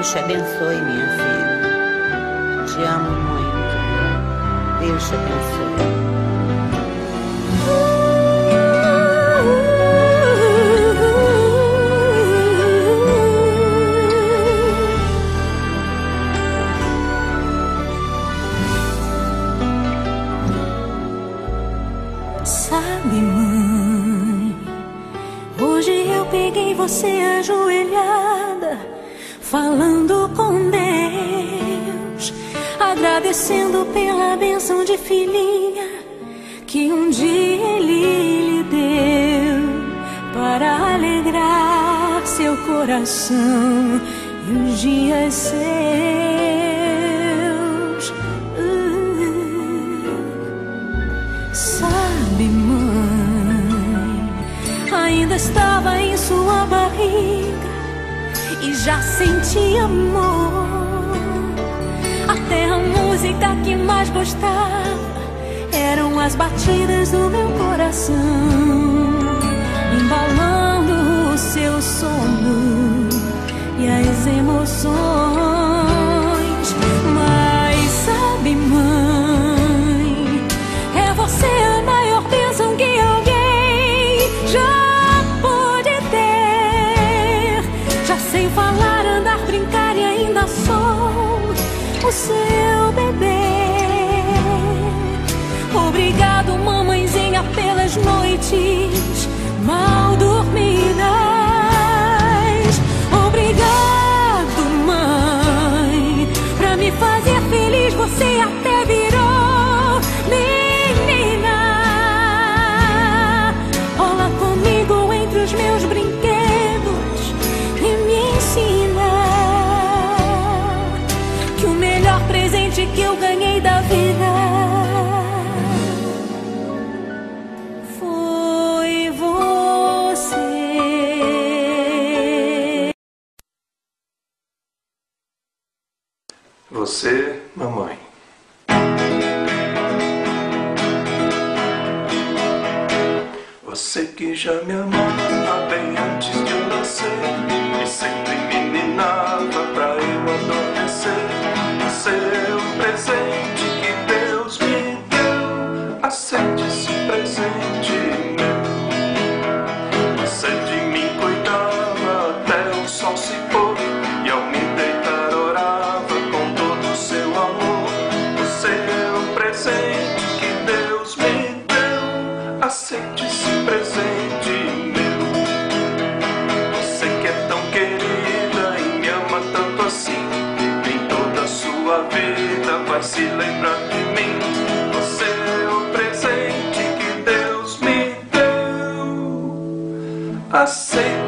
Deus te abençoe, minha filha. Te amo muito. Deus te abençoe. Sabe, mãe, hoje eu peguei você ajoelhada, falando com Deus, agradecendo pela bênção de filhinha que um dia Ele lhe deu, para alegrar seu coração e os dias seus. Sabe, mãe, ainda estava em sua barriga e já sentia amor. Até a música que mais gostava eram as batidas do meu coração, embalando o seu sono e as emoções. Mas sabe, mãe, é você a maior bênção que alguém já pôde ter. Já sei falar, andar, brincar e ainda sou o seu bebê. Obrigado, mamãezinha, pelas noites mal dormidas. Obrigado, mãe, pra me fazer feliz. Você até virou menina. Rola comigo entre os meus brinquedos e me ensina que o melhor presente que eu ganhei da vida foi você. Você, mamãe. Você que já me amava bem antes de eu nascer e sempre me ninava pra eu adormecer. Você é o presente que Deus me deu. Aceite esse presente meu. Você de mim cuidava até o sol se pôr e ao me deitar orava com todo o seu amor. Você é o presente que Deus me deu. Aceite esse presente meu. Você que é tão querida e me ama tanto assim, em toda a sua vida vai se lembrar de mim. Você é o presente que Deus me deu. Aceite